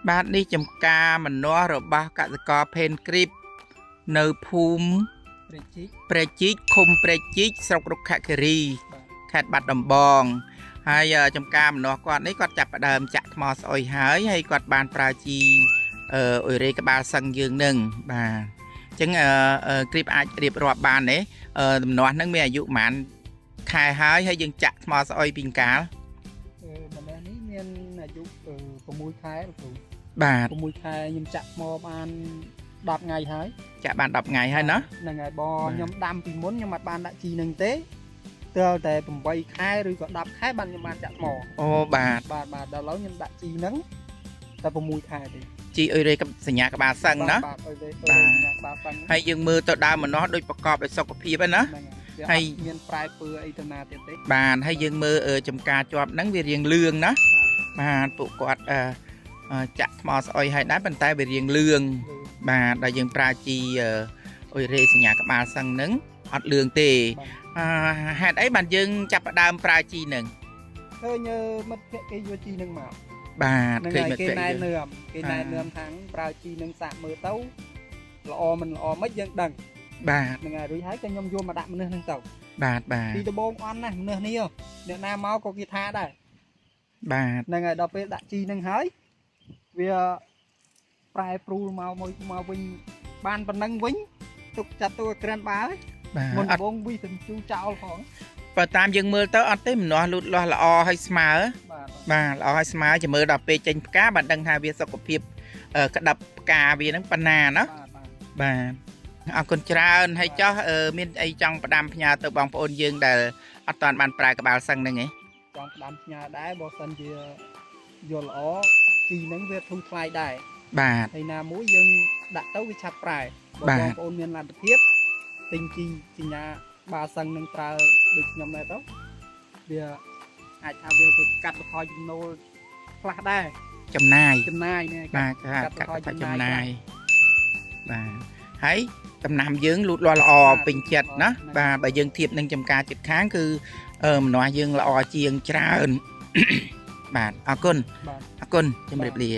បាទនេះចំការម្នាស់របស់កសិករផេនគ្រីបនៅភូមិព្រែកជីកឃុំព្រែកជីកស្រុករុក្ខគិរីខេត្តបាត់ដំបងហើយចំការម្នាស់គាត់នេះគាត់ចាប់ផ្ដើមចាក់ថ្មស្អុយហើយគាត់បានប្រើជីអ៊ុយរ៉េក្បាលសឹងយើងនឹងបាទអញ្ចឹងគ្រីបអាចរៀបរាប់បានទេដំណោះហ្នឹងមានអាយុប្រហែលខែហើយយើងចាក់ថ្មស្អុយពីកាលម្នាក់នេះមានអាយុ6ខែលោកគ្រូបាទ6ខែខ្ញុំចាក់ថ្មបាន10ថ្ងៃហើយចាក់បាន10ថ្ងៃហើយណាហ្នឹងហើយបងខ្ញុំដាំពីមុនខ្ញុំអត់បានដាក់ជីនឹងទេទើបតែ8ខែឬក៏10ខែបានខ្ញុំបានចាក់ថ្មអូបាទដល់ឥឡូវខ្ញុំដាក់ជីហ្នឹងតែ6ខែទេជីអ៊ុយរ៉េសញ្ញាក្បាលសឹងណាបាទអ៊ុយរ៉េសញ្ញាក្បាលសឹងហើយយើងមើលទៅដើមម្នាស់ដូចប្រកបដោយសុខភាពហ្នឹងណាហើយមានប្រែពើអីទៅណាទៀតទេបាទហើយយើងមើលចំការជាប់ហ្នឹងវារៀងលឿងណាបាទពួកគាត់ចាក់ថ្មស្អុយឲ្យដែរប៉ុន្តែវារៀងលឿងបាទដល់យើងប្រើជីអ៊ុយរ៉េសញ្ញាក្បាលសឹងហ្នឹងអត់លឿងទេហេតុអីបានយើងចាប់ផ្ដើមប្រើជីហ្នឹងឃើញមិត្តភក្តិគេយកជីហ្នឹងមកបាទឃើញមិត្តភក្តិគេណែនាំខាងប្រើជីហ្នឹងសាកមើលទៅល្អមិនល្អមិនយើងដឹងបាទហ្នឹងហើយរួចហើយក៏ខ្ញុំយកមកដាក់មនុស្សហ្នឹងទៅបាទពីដំបងអន់ណាស់មនុស្សនេះអ្នកណាមកក៏គេថាដែរបាទហ្នឹងហើយដល់ពេលដាក់ជីហ្នឹងហើយវាប្រែប្រួលមកវិញបានប៉ុណ្ណឹងវិញទុកចាត់ទៅក្រាន់បាល់មុនដំបងវិសជូចោលផងបើតាមយើងមើលទៅអត់ទេម្នាស់លូតលាស់ល្អហើយស្មើបាទល្អហើយស្មើជាមើលដល់ពេលចេញផ្កាបានដឹងថាវាសុខភាពក្តាប់ផ្កាវាហ្នឹងប៉ុណ្ណាណាបាទអរគុណច្រើនហើយចោះមានអីចង់ផ្ដាំផ្ញើទៅបងប្អូនយើងដែលអត់ទាន់បានប្រើក្បាលសឹងហ្នឹងឯងចង់ផ្ដាំផ្ញើដែរបើសិនជាយល់ល្អជីហ្នឹងវាធូរថ្លៃដែរបាទហើយណាមួយយើងដាក់ទៅវាឆាប់ប្រែបងប្អូនមានលទ្ធភាពទិញជីសញ្ញាបាសឹងនឹងប្រើដូចខ្ញុំដែរទៅវាអាចថាវាទៅកាត់បន្ថយចំណូលខ្លះដែរចំណាយនេះបាទកាត់បន្ថយចំណាយបាទហើយដំណាំយើងលូតលាស់ល្អពេញចិត្តណាបាទបើយើងធៀបនឹងចំការចិត្តខាងគឺម្នាស់យើងល្អជាងច្រើនបាទអរគុណជម្រាបលា